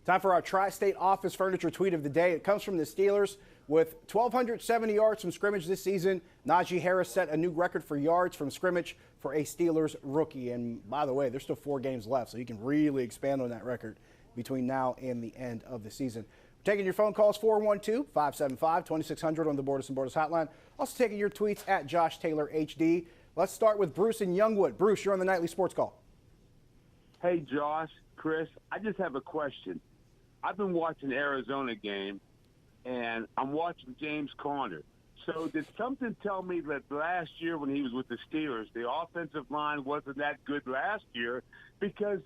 Time for our Tri-State Office Furniture tweet of the day. It comes from the Steelers. With 1,270 yards from scrimmage this season, Najee Harris set a new record for yards from scrimmage for a Steelers rookie. And by the way, there's still 4 games left, so you can really expand on that record between now and the end of the season. We're taking your phone calls, 412-575-2600 on the Borders and Borders hotline. Also taking your tweets at Josh Taylor HD. Let's start with Bruce in Youngwood. Bruce, you're on the Nightly Sports Call. Hey, Josh, Chris, I just have a question. I've been watching the Arizona game, and I'm watching James Conner. So did something tell me that last year when he was with the Steelers, the offensive line wasn't that good last year? Because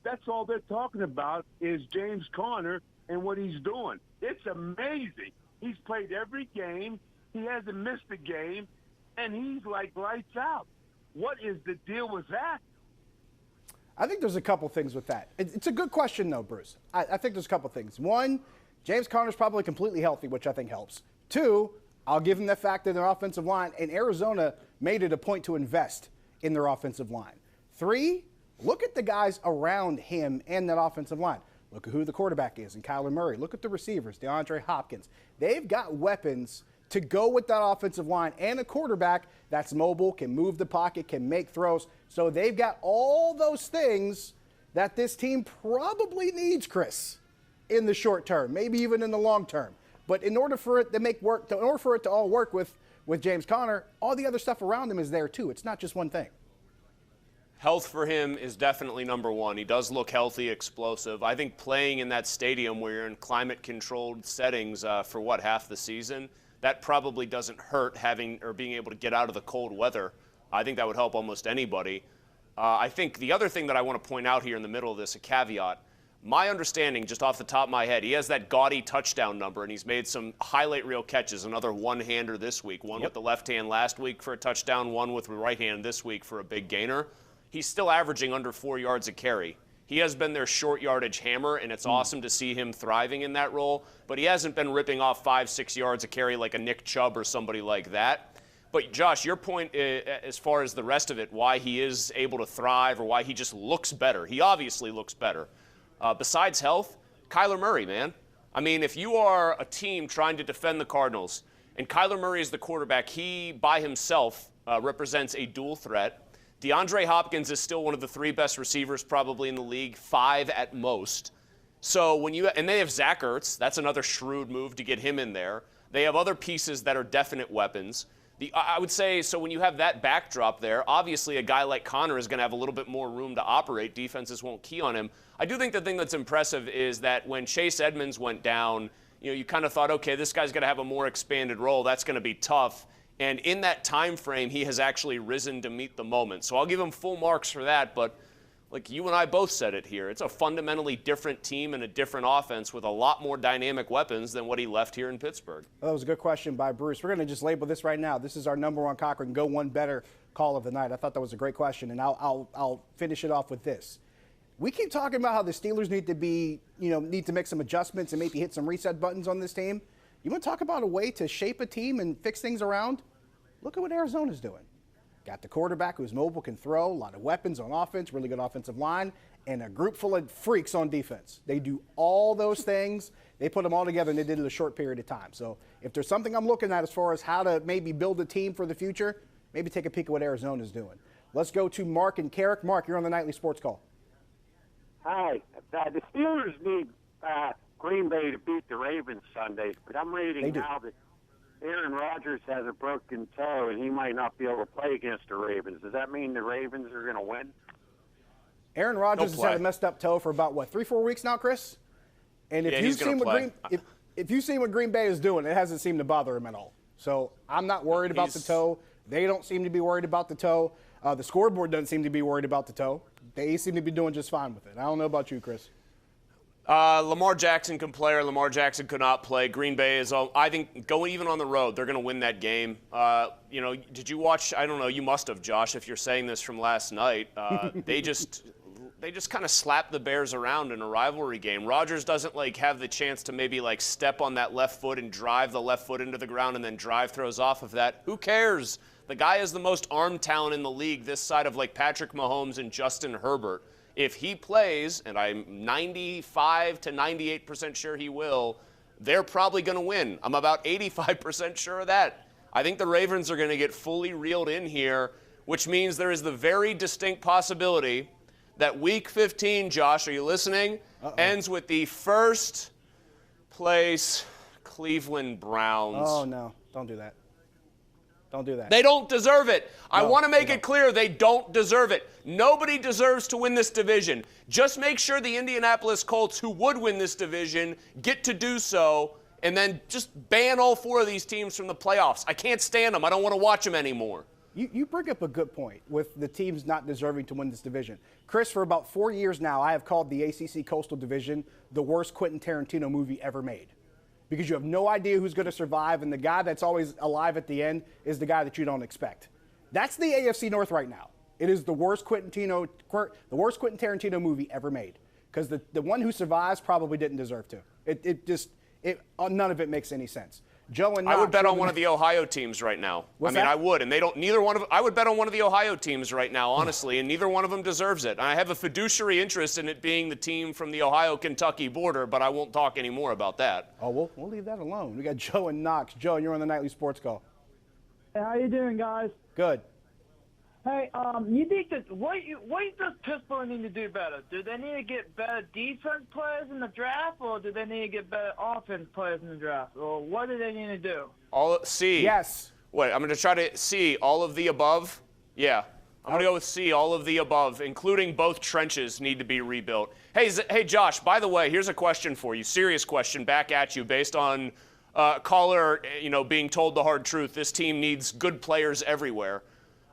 that's all they're talking about is James Conner and what he's doing. It's amazing. He's played every game. He hasn't missed a game, and he's like lights out. What is the deal with that? I think there's a couple things with that. It's a good question, though, Bruce. I think there's a couple things. One, James Conner's probably completely healthy, which I think helps. Two, I'll give him the fact that their offensive line, and Arizona made it a point to invest in their offensive line. Three, look at the guys around him and that offensive line. Look at who the quarterback is, and Kyler Murray. Look at the receivers, DeAndre Hopkins. They've got weapons to go with that offensive line and a quarterback that's mobile, can move the pocket, can make throws. So they've got all those things that this team probably needs, Chris, in the short term, maybe even in the long term. But in order for it to make work, in order for it to all work with James Conner, all the other stuff around him is there too. It's not just one thing. Health for him is definitely number one. He does look healthy, explosive. I think playing in that stadium where you're in climate-controlled settings for half the season, that probably doesn't hurt having or being able to get out of the cold weather. I think that would help almost anybody. I think the other thing that I want to point out here in the middle of this, a caveat, my understanding, just off the top of my head, he has that gaudy touchdown number, and he's made some highlight reel catches, another one-hander this week, one with the left hand last week for a touchdown, one with the right hand this week for a big gainer. He's still averaging under 4 yards a carry. He has been their short yardage hammer, and it's awesome to see him thriving in that role, but he hasn't been ripping off 5-6 yards a carry like a Nick Chubb or somebody like that. But, Josh, your point as far as the rest of it, why he is able to thrive or why he just looks better. He obviously looks better. Besides health, Kyler Murray, man. I mean, if you are a team trying to defend the Cardinals and Kyler Murray is the quarterback, he by himself represents a dual threat. DeAndre Hopkins is still one of the 3 best receivers probably in the league, 5 at most. So and they have Zach Ertz. That's another shrewd move to get him in there. They have other pieces that are definite weapons. I would say, so when you have that backdrop there, obviously a guy like Conner is going to have a little bit more room to operate. Defenses won't key on him. I do think the thing that's impressive is that when Chase Edmonds went down, you kind of thought, okay, this guy's going to have a more expanded role. That's going to be tough. And in that time frame, he has actually risen to meet the moment. So I'll give him full marks for that. But like you and I both said it here, it's a fundamentally different team and a different offense with a lot more dynamic weapons than what he left here in Pittsburgh. Well, that was a good question by Bruce. We're going to just label this right now. This is our number one Cochran Go One Better call of the night. I thought that was a great question, and I'll finish it off with this. We keep talking about how the Steelers need to make some adjustments and maybe hit some reset buttons on this team. You want to talk about a way to shape a team and fix things around? Look at what Arizona's doing. Got the quarterback who's mobile, can throw, a lot of weapons on offense, really good offensive line, and a group full of freaks on defense. They do all those things. They put them all together, and they did it in a short period of time. So if there's something I'm looking at as far as how to maybe build a team for the future, maybe take a peek at what Arizona's doing. Let's go to Mark and Carrick. Mark, you're on the Nightly Sports Call. Hi. The Steelers need Green Bay to beat the Ravens Sunday, but I'm reading now that Aaron Rodgers has a broken toe and he might not be able to play against the Ravens. Does that mean the Ravens are going to win? Aaron Rodgers has had a messed up toe for about, 3-4 weeks now, Chris? And if you've seen what Green Bay is doing, it hasn't seemed to bother him at all. So I'm not worried about the toe. They don't seem to be worried about the toe. The scoreboard doesn't seem to be worried about the toe. They seem to be doing just fine with it. I don't know about you, Chris. Lamar Jackson can play or Lamar Jackson could not play. Green Bay is, I think, going even on the road, they're going to win that game. Did you watch? I don't know. You must have, Josh, if you're saying this from last night. They just kind of slap the Bears around in a rivalry game. Rodgers doesn't have the chance to maybe step on that left foot and drive the left foot into the ground and then drive throws off of that. Who cares? The guy has the most arm talent in the league this side of Patrick Mahomes and Justin Herbert. if he plays, and I'm 95 to 98% sure he will, they're probably going to win. I'm about 85% sure of that. I think the Ravens are going to get fully reeled in here, which means there is the very distinct possibility that Week 15, Josh, are you listening, ends with the first place Cleveland Browns. Oh, no. Don't do that. Don't do that. They don't deserve it. I No, want to make they it clear they don't deserve it. Nobody deserves to win this division. Just make sure the Indianapolis Colts, who would win this division, get to do so, and then just ban all 4 of these teams from the playoffs. I can't stand them. I don't want to watch them anymore. You bring up a good point with the teams not deserving to win this division. Chris, for about 4 years now, I have called the ACC Coastal Division the worst Quentin Tarantino movie ever made. Because you have no idea who's going to survive, and the guy that's always alive at the end is the guy that you don't expect. That's the AFC North right now. It is the worst Quentin Tarantino movie ever made. Because the one who survives probably didn't deserve to. None of it makes any sense. Joe and Knox, I would bet on one of the Ohio teams right now. I would, and they don't. Neither one of. I would bet on one of the Ohio teams right now, honestly, and neither one of them deserves it. I have a fiduciary interest in it being the team from the Ohio-Kentucky border, but I won't talk any more about that. Oh, we'll leave that alone. We got Joe and Knox. Joe, you're on the Nightly Sports Call. Hey, how you doing, guys? Good. Hey, you think that what does Pittsburgh need to do better? Do they need to get better defense players in the draft, or do they need to get better offense players in the draft, or what do they need to do? C. Yes. Wait, I'm going to try to C, all of the above. Yeah, I'm going to go with C, all of the above, including both trenches need to be rebuilt. Hey, Josh. By the way, here's a question for you, serious question, back at you, based on caller, being told the hard truth. This team needs good players everywhere.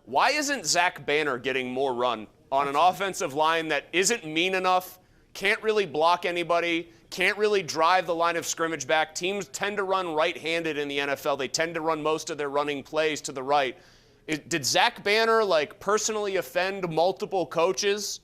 Why isn't Zach Banner getting more run on an offensive line that isn't mean enough, can't really block anybody, can't really drive the line of scrimmage back? Teams tend to run right-handed in the NFL. They tend to run most of their running plays to the right. Did Zach Banner, personally offend multiple coaches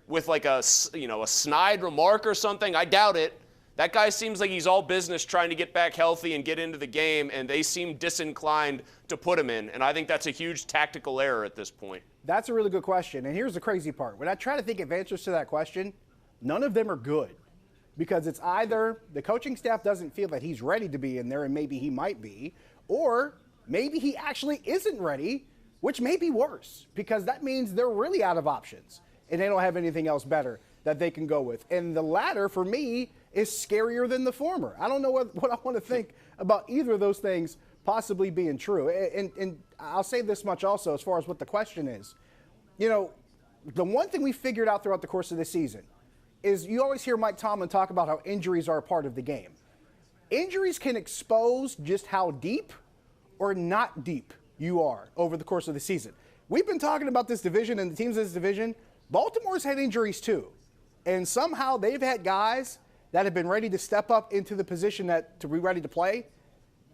with, a snide remark or something? I doubt it. That guy seems like he's all business trying to get back healthy and get into the game, and they seem disinclined to put him in. And I think that's a huge tactical error at this point. That's a really good question. And here's the crazy part. When I try to think of answers to that question, none of them are good. Because it's either the coaching staff doesn't feel that he's ready to be in there, and maybe he might be, or maybe he actually isn't ready, which may be worse, because that means they're really out of options, and they don't have anything else better that they can go with. And the latter, for me, is scarier than the former. I don't know what I want to think about either of those things possibly being true. And I'll say this much also as far as what the question is. The one thing we figured out throughout the course of this season is you always hear Mike Tomlin talk about how injuries are a part of the game. Injuries can expose just how deep or not deep you are over the course of the season. We've been talking about this division and the teams in this division. Baltimore's had injuries too. And somehow they've had guys that have been ready to step up into the position to be ready to play,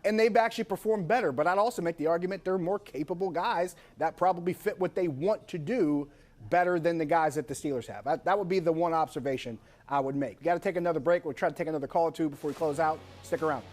and they've actually performed better. But I'd also make the argument they're more capable guys that probably fit what they want to do better than the guys that the Steelers have. That would be the one observation I would make. We've got to take another break. We'll try to take another call or two before we close out. Stick around.